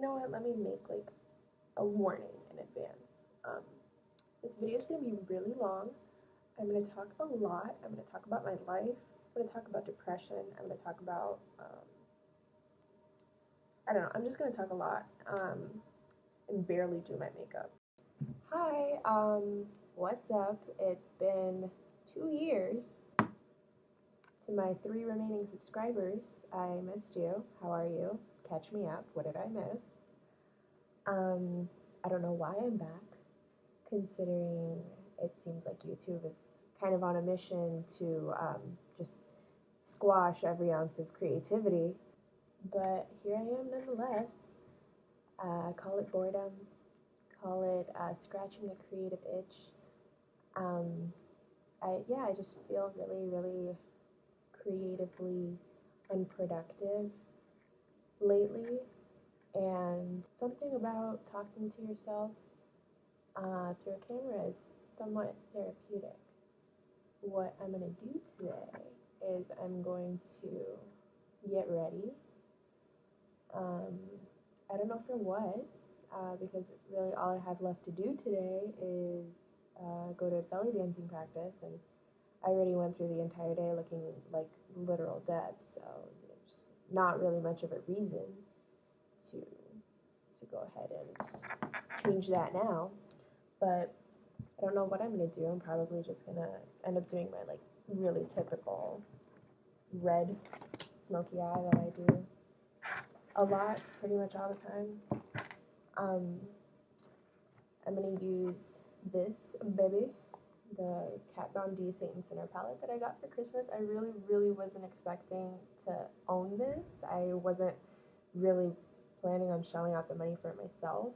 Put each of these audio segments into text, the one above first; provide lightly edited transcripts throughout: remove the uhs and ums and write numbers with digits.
know what, let me make like a warning in advance. This video is going to be really long. I'm going to talk a lot. I'm going to talk about my life. I'm going to talk about depression. I'm going to talk about, I don't know, I'm just going to talk a lot and barely do my makeup. Hi, what's up? It's been 2 years. To my 3 remaining subscribers, I missed you. How are you? Catch me up. What did I miss? I don't know why I'm back, considering it seems like YouTube is kind of on a mission to just squash every ounce of creativity. But here I am nonetheless. Call it boredom. Call it scratching a creative itch. I just feel really creatively unproductive lately, and something about talking to yourself through a camera is somewhat therapeutic. What I'm going to do today is I'm going to get ready. I don't know for what, because really all I have left to do today is go to belly dancing practice, and I already went through the entire day looking like literal dead, so there's not really much of a reason to go ahead and change that now. But I don't know what I'm going to do. I'm probably just going to end up doing my like really typical red smoky eye that I do a lot, pretty much all the time. I'm going to use this baby, the Kat Von D Satan Center palette that I got for Christmas. I really wasn't expecting to own this. I wasn't really planning on shelling out the money for it myself,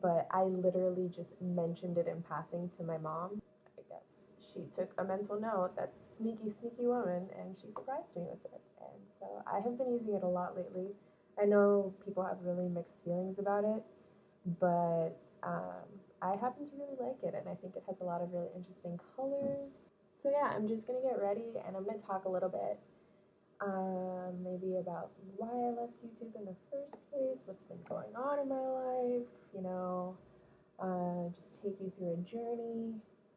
but I literally just mentioned it in passing to my mom. I guess she took a mental note, that sneaky woman, and she surprised me with it. And so I have been using it a lot lately. I know people have really mixed feelings about it, but I happen to really like it, and I think it has a lot of really interesting colors. So yeah, I'm just going to get ready, and I'm going to talk a little bit maybe about why I left YouTube in the first place, what's been going on in my life, you know, just take you through a journey.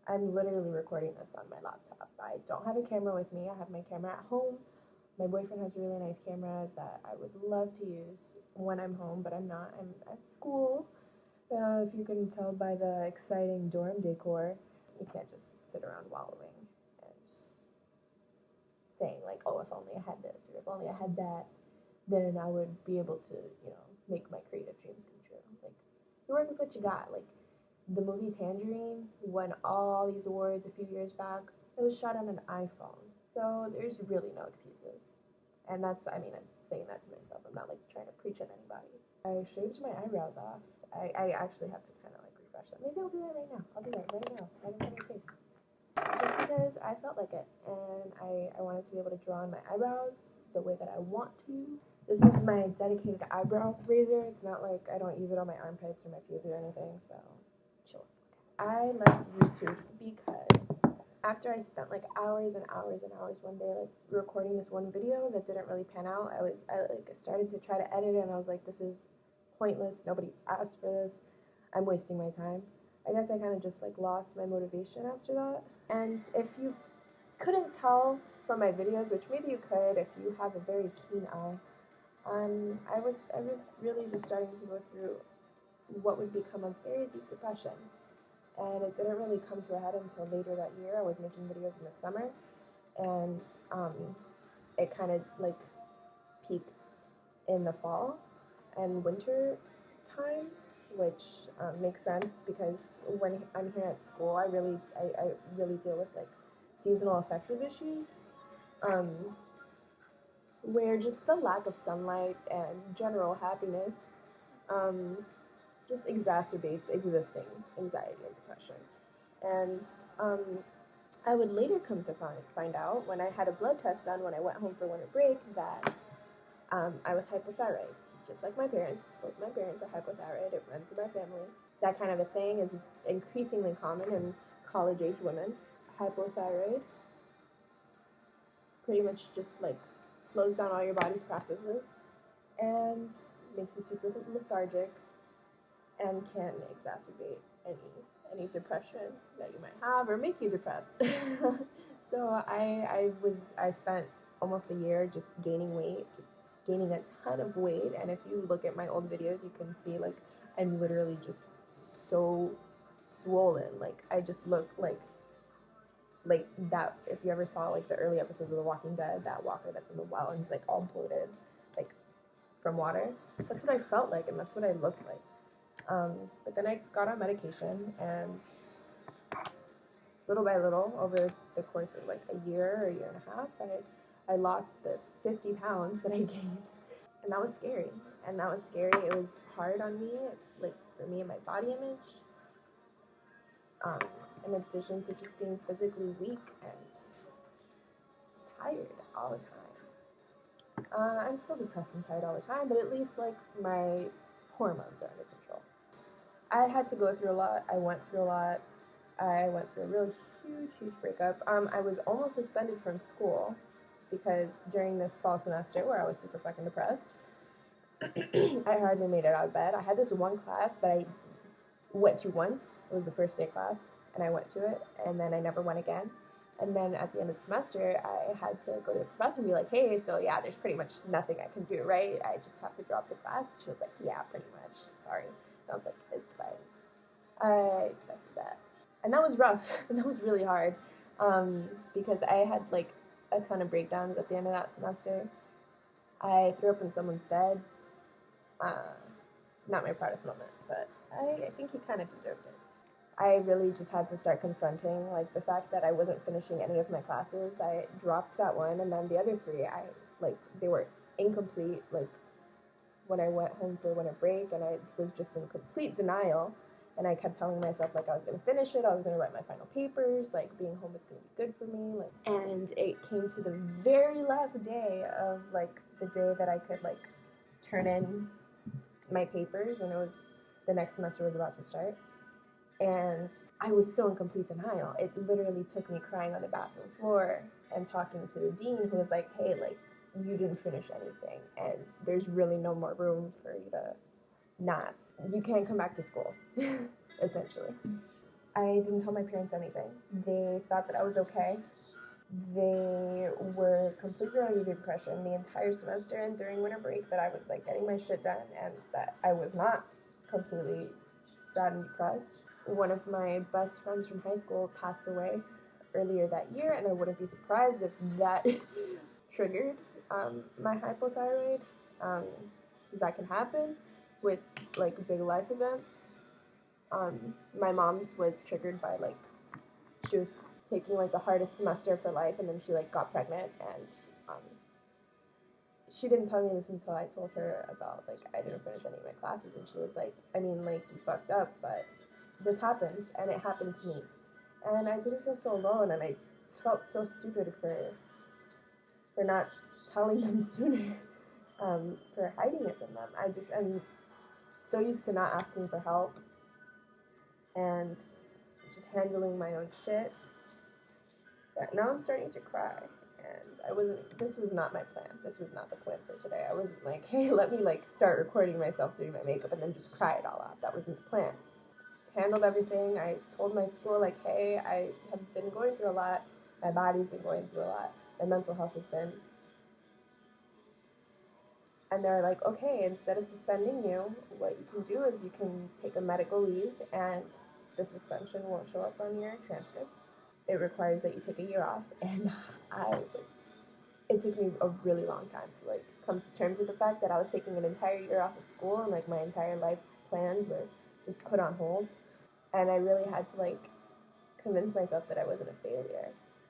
I'm literally recording this on my laptop. I don't have a camera with me. I have my camera at home. My boyfriend has a really nice camera that I would love to use when I'm home, but I'm not. I'm at school. If you can tell by the exciting dorm decor, you can't just sit around wallowing and saying like, oh, if only I had this, or if only I had that, then I would be able to, you know, make my creative dreams come true. Like, you work with what you got. Like, the movie Tangerine won all these awards a few years back. It was shot on an iPhone, so there's really no excuses. And that's, I mean, I'm saying that to myself. I'm not like trying to preach at anybody. I shaved my eyebrows off. I actually have to kind of like refresh them. Maybe I'll do that right now. I'll do that right now, right in front of your face. Just because I felt like it, and I wanted to be able to draw on my eyebrows the way that I want to. This is my dedicated eyebrow razor. It's not like I don't use it on my armpits or my pubes or anything, so chill. I left YouTube because after I spent like hours and hours one day like recording this one video that didn't really pan out, I started to try to edit it, and I was like, this is pointless. Nobody asked for this. I'm wasting my time. I guess I kind of just like lost my motivation after that. And if you couldn't tell from my videos, which maybe you could if you have a very keen eye, I was really just starting to go through what would become a very deep depression. And it didn't really come to a head until later that year. I was making videos in the summer, and it kind of like peaked in the fall and winter times, which makes sense because when I'm here at school, I really deal with like seasonal affective issues, where just the lack of sunlight and general happiness just exacerbates existing anxiety and depression. And I would later come to find out when I had a blood test done when I went home for winter break that I was hypothyroid. Just like my parents, both my parents are hypothyroid. It runs in my family. That kind of a thing is increasingly common in college-age women. Hypothyroid pretty much just like slows down all your body's processes, and makes you super lethargic, and can exacerbate any depression that you might have or make you depressed. So I spent almost a year just gaining weight, just gaining a ton of weight. And if you look at my old videos, you can see like I'm literally just so swollen. Like I just look like that. If you ever saw like the early episodes of The Walking Dead, that walker that's in the well and he's like all bloated, like from water. That's what I felt like, and that's what I looked like. But then I got on medication, and little by little, over the course of like a year or a year and a half, I lost the 50 pounds that I gained, and that was scary. And that was scary. It was hard on me, like for me and my body image. In addition to just being physically weak and just tired all the time. I'm still depressed and tired all the time, but at least like my hormones are under control. I had to go through a lot. I went through a lot. I went through a really huge breakup. I was almost suspended from school because during this fall semester where I was super fucking depressed, I hardly made it out of bed. I had this one class that I went to once. It was the first day class, and I went to it, and then I never went again. And then at the end of the semester, I had to go to the professor and be like, hey, so yeah, there's pretty much nothing I can do, right? I just have to drop the class. She was like, yeah, pretty much. Sorry. And I was like, it's fine. I expected that. And that was rough, and that was really hard, because I had like a ton of breakdowns at the end of that semester. I threw up in someone's bed. Not my proudest moment, but I think he kind of deserved it. I really just had to start confronting like the fact that I wasn't finishing any of my classes. I dropped that one, and then the other three, they were incomplete. Like when I went home for winter break, and I was just in complete denial. And I kept telling myself like I was gonna finish it. I was gonna write my final papers. Like being home was gonna be good for me. Like, and it came to the very last day of like the day that I could like turn in my papers, and it was the next semester was about to start. And I was still in complete denial. It literally took me crying on the bathroom floor and talking to the dean, who was like, hey, like, you didn't finish anything, and there's really no more room for you to not. You can't come back to school, essentially. I didn't tell my parents anything. They thought that I was okay. They were completely under the impression the entire semester and during winter break that I was like getting my shit done and that I was not completely sad and depressed. One of my best friends from high school passed away earlier that year, and I wouldn't be surprised if that triggered my hypothyroid. That can happen with like big life events. My mom's was triggered by like she was taking like the hardest semester of her life, and then she like got pregnant, and she didn't tell me this until I told her about like I didn't finish any of my classes, and she was like, I mean, like, you fucked up, but this happens, and it happened to me. And I didn't feel so alone, and I felt so stupid for not telling them sooner, for hiding it from them. I just am so used to not asking for help and just handling my own shit that now I'm starting to cry. And this was not my plan. This was not the plan for today. I wasn't like, hey, let me like start recording myself doing my makeup and then just cry it all out. That wasn't the plan. Handled everything. I told my school like, hey, I have been going through a lot. My body's been going through a lot. My mental health has been. And they're like, okay, instead of suspending you, what you can do is you can take a medical leave, and the suspension won't show up on your transcript. It requires that you take a year off, and it took me a really long time to like come to terms with the fact that I was taking an entire year off of school, and like my entire life plans were just put on hold. And I really had to like convince myself that I wasn't a failure,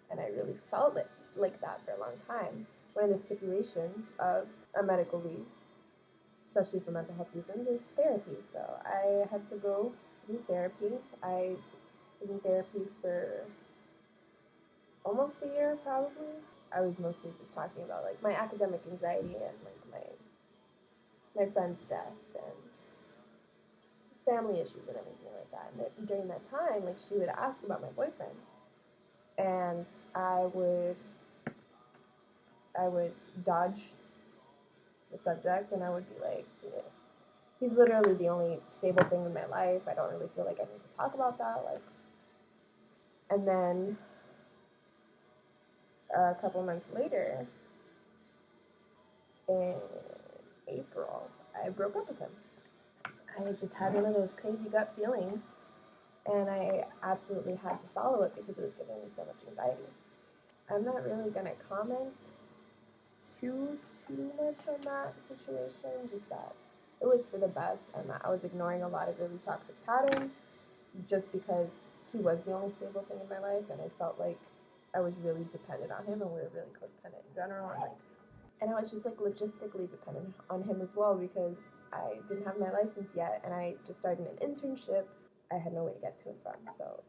and I really felt it like that for a long time. One of the stipulations of a medical leave, especially for mental health reasons, is therapy. So I had to go through therapy. I was in therapy for almost a year, probably. I was mostly just talking about like my academic anxiety and like my friend's death and family issues and everything like that. And during that time, like, she would ask about my boyfriend, and I would dodge the subject, and I would be like, he's literally the only stable thing in my life. I don't really feel like I need to talk about that. Like, and then a couple months later, in April, I broke up with him. I just had one of those crazy gut feelings, and I absolutely had to follow it because it was giving me so much anxiety. I'm not really going to comment too much on that situation, just that it was for the best, and that I was ignoring a lot of really toxic patterns just because he was the only stable thing in my life, and I felt like I was really dependent on him, and we were really codependent in general, and I was just like logistically dependent on him as well because I didn't have my license yet, and I just started an internship. I had no way to get to and from, so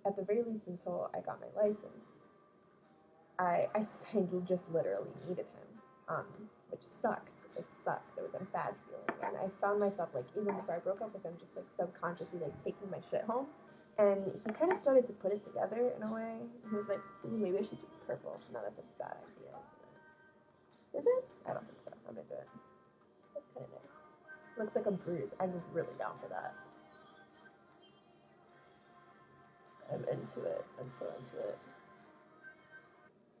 at the very least until I got my license, I just literally needed him, which sucked. It sucked. It was a bad feeling, and I found myself like even before I broke up with him, just like subconsciously like taking my shit home. And he kind of started to put it together in a way. He was like, maybe I should do purple. No, that's a bad idea. Is it? I don't think so. I'm into it. That's kind of nice. Looks like a bruise. I'm really down for that. I'm into it. I'm so into it.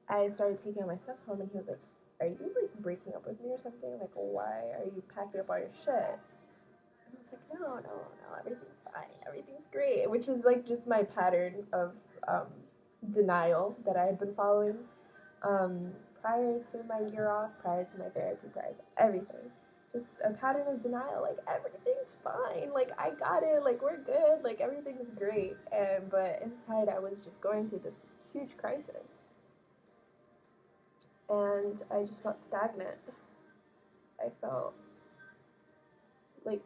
I started taking all my stuff home, and he was like, are you like breaking up with me or something? Like, why are you packing up all your shit? And I was like, no, everything's fine. Everything's great. Which is like just my pattern of denial that I had been following prior to my year off, prior to my therapy, prior to everything. Just a pattern of denial. Like, everything's fine. Like, I got it. Like, we're good. Like, everything's great. But inside, I was just going through this huge crisis. And I just felt stagnant. I felt like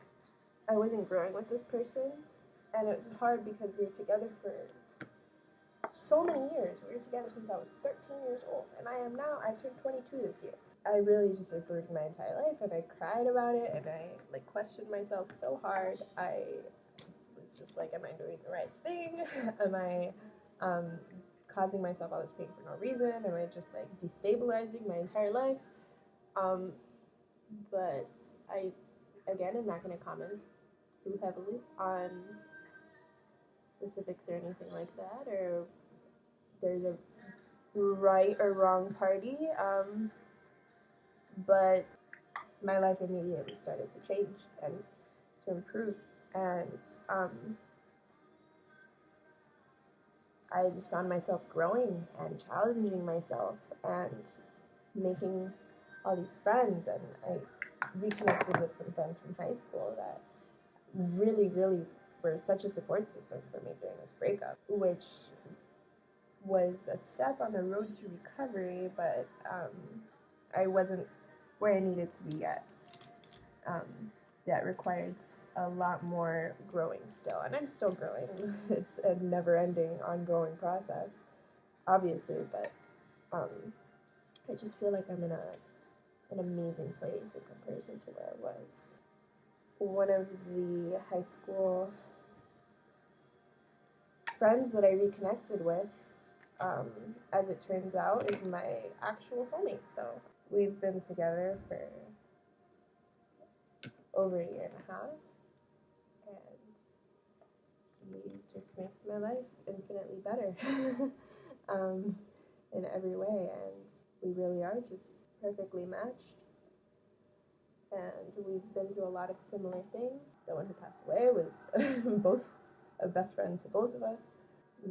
I wasn't growing with this person, and it was hard because we were together for so many years. We were together since I was 13 years old, and I turned 22 this year. I really just uprooted my entire life, and I cried about it, and I like questioned myself so hard. I was just like, am I doing the right thing? Am I causing myself all this pain for no reason? Am I just like destabilizing my entire life? But I, again, am not going to comment too heavily on specifics or anything like that, or there's a right or wrong party. But my life immediately started to change and to improve, and I just found myself growing and challenging myself and making all these friends, and I reconnected with some friends from high school that really, really were such a support system for me during this breakup, which was a step on the road to recovery, but I wasn't where I needed to be yet. That required a lot more growing still, and I'm still growing. It's a never-ending, ongoing process, obviously, but I just feel like I'm in an amazing place in comparison to where I was. One of the high school friends that I reconnected with, as it turns out, is my actual soulmate. So we've been together for over a year and a half, and he just makes my life infinitely better in every way, and we really are just perfectly matched. And we've been through a lot of similar things. The one who passed away was both a best friend to both of us.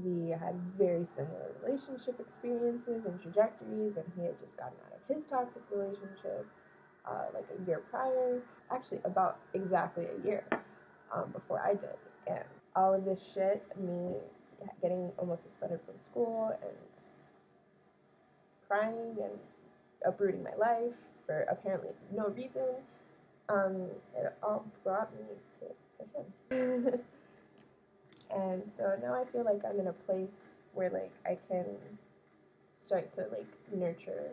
We had very similar relationship experiences and trajectories, and he had just gotten out of his toxic relationship like a year prior, actually about exactly a year before I did. And all of this shit, me getting almost suspended from school and crying and uprooting my life for apparently no reason, it all brought me to him. And so now I feel like I'm in a place where like I can start to like nurture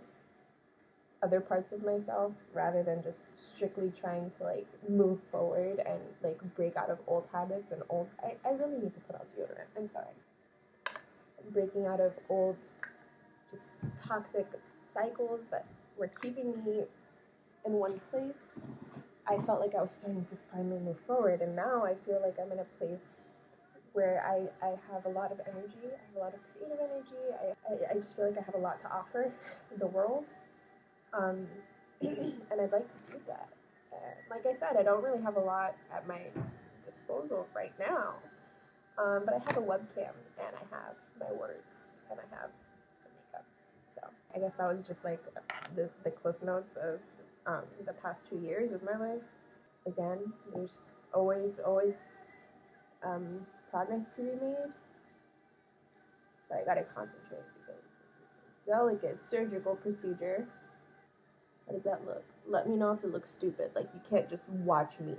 other parts of myself rather than just strictly trying to like move forward and like break out of old habits and I really need to put on deodorant. I'm sorry. Breaking out of old just toxic cycles that were keeping me in one place. I felt like I was starting to finally move forward, and now I feel like I'm in a place where I have a lot of energy, I have a lot of creative energy, I just feel like I have a lot to offer the world, and I'd like to do that. Like I said, I don't really have a lot at my disposal right now, but I have a webcam, and I have my words, and I have some makeup. So I guess that was just like the cliff notes of the past 2 years of my life. Again, there's always progress to be made. So I gotta concentrate because it's a delicate surgical procedure. How does that look? Let me know if it looks stupid. Like, you can't just watch me,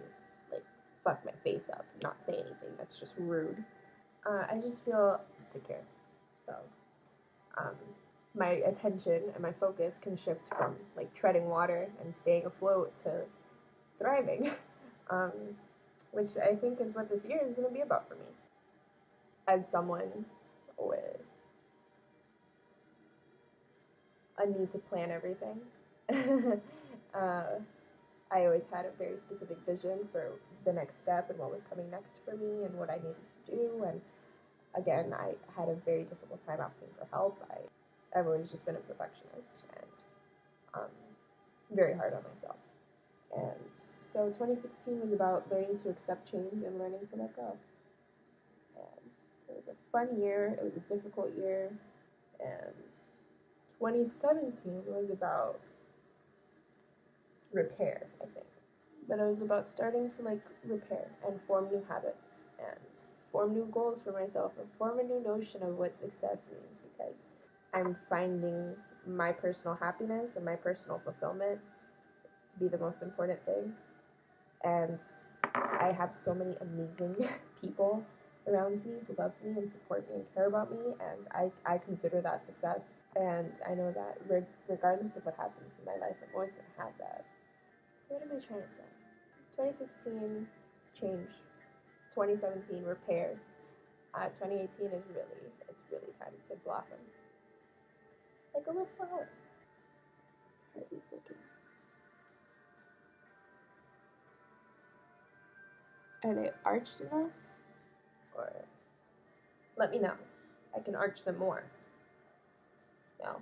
like, fuck my face up and not say anything. That's just rude. I just feel secure. So, my attention and my focus can shift from, like, treading water and staying afloat to thriving. Which I think is what this year is going to be about for me. As someone with a need to plan everything, I always had a very specific vision for the next step and what was coming next for me and what I needed to do. And again, I had a very difficult time asking for help. I've always just been a perfectionist and very hard on myself. And so 2016 was about learning to accept change and learning to let go. And it was a fun year. It was a difficult year. And 2017 was about repair, I think. But it was about starting to like repair and form new habits and form new goals for myself and form a new notion of what success means, because I'm finding my personal happiness and my personal fulfillment to be the most important thing. And I have so many amazing people around me who love me and support me and care about me, and I consider that success. And I know that regardless of what happens in my life, I'm always going to have that. So what am I trying to say? 2016, change. 2017, repair. 2018 is it's really time to blossom. Like a little flower. How are these looking? Are they arched enough? Or let me know. I can arch them more. No.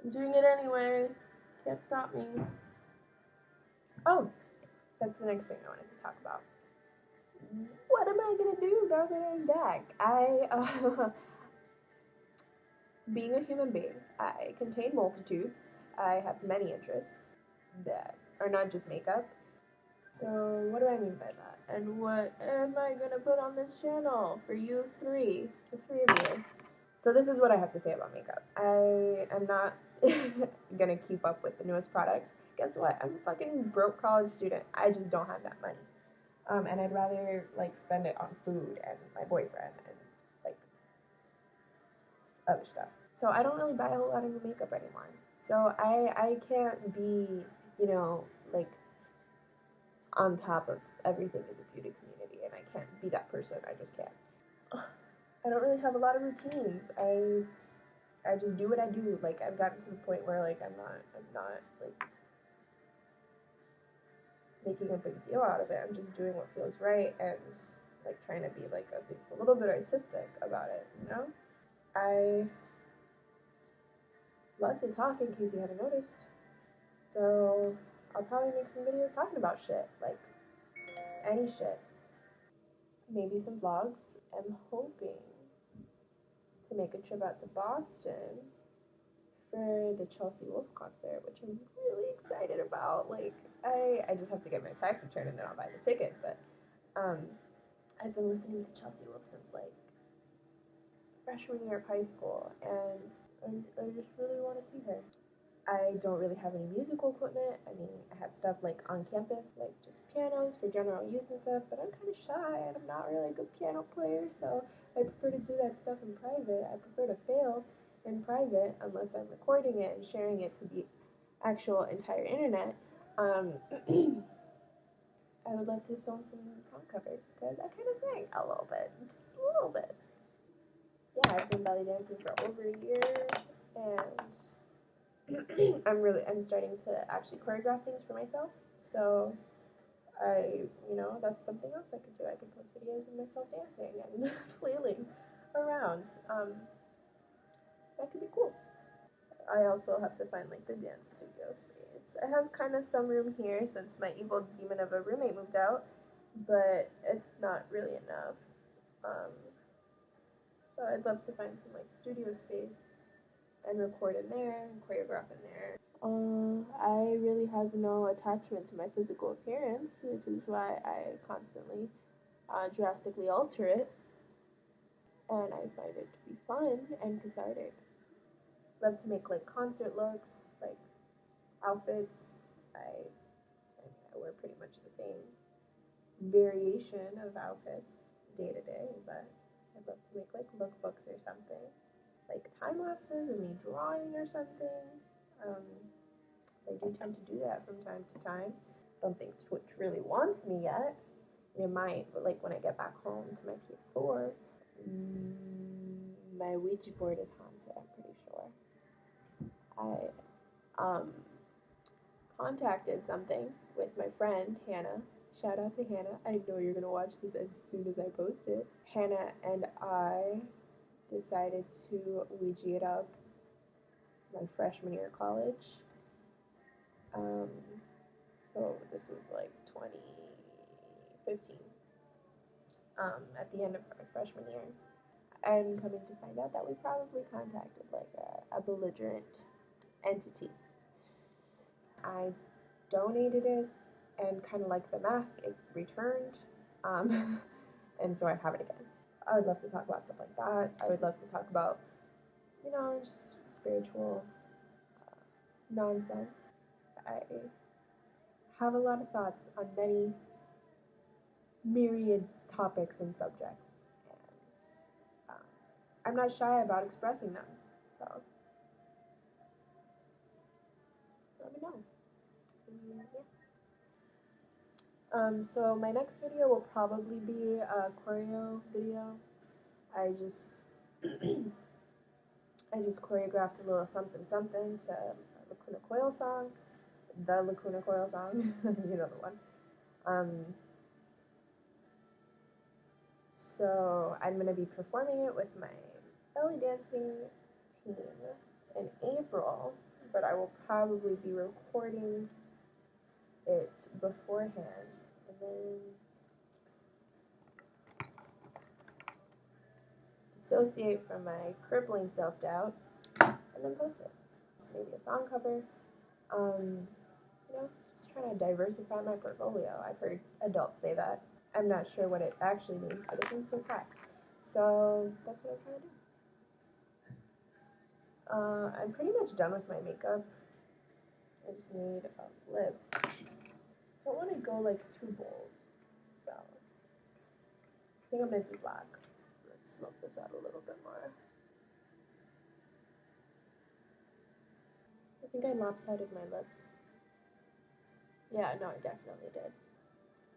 I'm doing it anyway. Can't stop me. Oh, that's the next thing I wanted to talk about. What am I gonna do now that I'm back? Being a human being, I contain multitudes. I have many interests that are not just makeup. So what do I mean by that? And what am I gonna put on this channel for you three, the three of you? So this is what I have to say about makeup. I am not gonna keep up with the newest products. Guess what? I'm a fucking broke college student. I just don't have that money. And I'd rather like spend it on food and my boyfriend and like other stuff. So I don't really buy a whole lot of new makeup anymore. So I can't be, like on top of everything in the beauty community, and I can't be that person. I just can't. I don't really have a lot of routines. I just do what I do. Like, I've gotten to the point where like I'm not like making a big deal out of it. I'm just doing what feels right and like trying to be like at least a little bit artistic about it, I love to talk, in case you haven't noticed. So I'll probably make some videos talking about shit, like any shit. Maybe some vlogs. I'm hoping to make a trip out to Boston for the Chelsea Wolfe concert, which I'm really excited about. Like, I just have to get my tax return and then I'll buy the ticket. But I've been listening to Chelsea Wolfe since like freshman year of high school, and I just really want to see her. I don't really have any musical equipment. I mean, I have stuff like on campus, like just pianos for general use and stuff, but I'm kind of shy and I'm not really a good piano player, so I prefer to do that stuff in private. I prefer to fail in private unless I'm recording it and sharing it to the actual entire internet. I would love to film some song covers because I kind of sing a little bit, just a little bit. Yeah, I've been belly dancing for over a year, and I'm starting to actually choreograph things for myself. So that's something else I could do. I could post videos of myself dancing and flailing around. That could be cool. I also have to find like the dance studio space. I have kind of some room here since my evil demon of a roommate moved out, but it's not really enough. Um, so I'd love to find some like studio space and record in there and choreograph in there. I really have no attachment to my physical appearance, which is why I constantly drastically alter it, and I find it to be fun and cathartic. Love to make like concert looks, like outfits. I wear pretty much the same variation of outfits day to day, but I'd love to make like lookbooks or something, like time lapses of me drawing or something. I do tend to do that from time to time. Don't think Twitch really wants me yet. It might, but like when I get back home to my PS4, my Ouija board is haunted, I'm pretty sure. I contacted something with my friend Hannah. Shout out to Hannah. I know you're gonna watch this as soon as I post it. Hannah and I decided to Ouija it up my freshman year of college. So this was like 2015. At the end of our freshman year. I'm coming to find out that we probably contacted like a belligerent entity. I donated it, and kind of like the mask, it returned, and so I have it again. I would love to talk about stuff like that. I would love to talk about, just spiritual nonsense. I have a lot of thoughts on many myriad topics and subjects, and I'm not shy about expressing them, so let me know. So my next video will probably be a choreo video. I just choreographed a little something something to Lacuna Coil song, the Lacuna Coil song, you know the one. So I'm gonna be performing it with my belly dancing team in April, but I will probably be recording it beforehand and then dissociate from my crippling self-doubt and then post it. Maybe a song cover. Just trying to diversify my portfolio. I've heard adults say that. I'm not sure what it actually means, but it seems to apply. So that's what I'm trying to do. I'm pretty much done with my makeup. I just need a lip. Don't want to go like too bold, so I think I'm gonna do black. I'm gonna smoke this out a little bit more. I think I lopsided my lips. Yeah, no, I definitely did.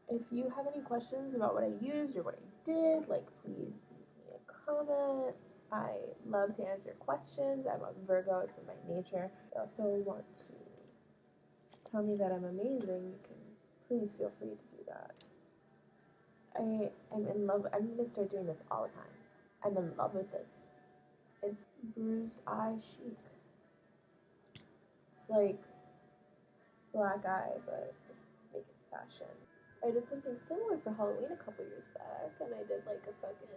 If you have any questions about what I used or what I did, please leave me a comment. I love to answer questions. I'm a Virgo, it's in my nature. If you also want to tell me that I'm amazing, you can please feel free to do that. I am in love. I'm going to start doing this all the time. I'm in love with this. It's bruised eye chic. It's like black eye, but make it fashion. I did something similar for Halloween a couple years back, and I did like a fucking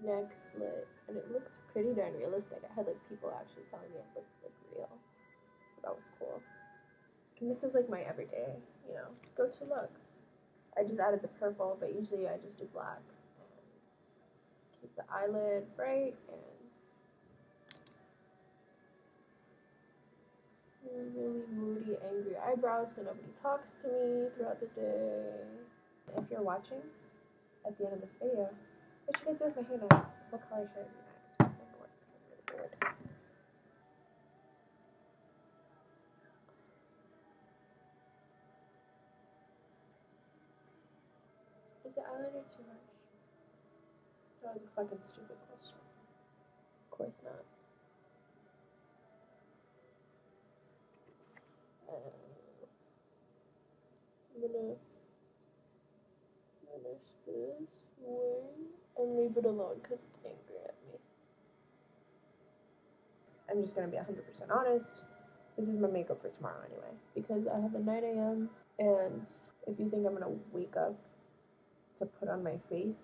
neck slit, and it looked pretty darn realistic. I had like people actually telling me it looked like real, so that was cool. And this is like my everyday, go-to look. I just added the purple, but usually I just do black. And keep the eyelid bright and really moody, angry eyebrows so nobody talks to me throughout the day. If you're watching at the end of this video, what should I do with my hair next? What color should I do next? I'm really bored. Is the eyeliner too much? That was a fucking stupid question. Of course not. gonna finish this way and leave it alone because it's angry at me. I'm just gonna be 100% honest. This is my makeup for tomorrow anyway, because I have a 9 a.m. and if you think I'm gonna wake up to put on my face,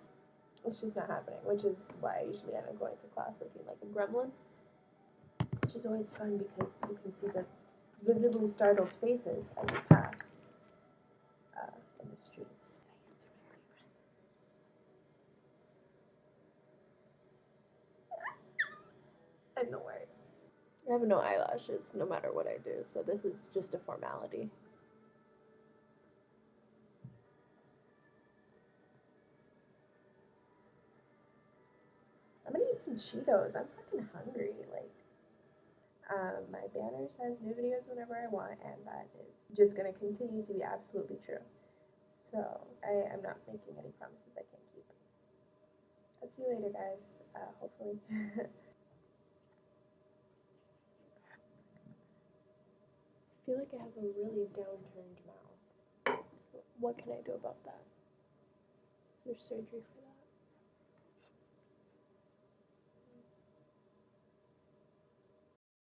it's just not happening, which is why I usually end up going to class looking like a gremlin, which is always fun because you can see the visibly startled faces as you pass in the streets. I'm the worst. I have no eyelashes no matter what I do, so this is just a formality. I'm gonna eat some Cheetos. I'm fucking hungry. Like, my banner says new videos whenever I want, and that is just gonna continue to be absolutely true. So I am not making any promises I can't keep. I'll see you later, guys. Hopefully. I feel like I have a really downturned mouth. What can I do about that? Is there surgery for that?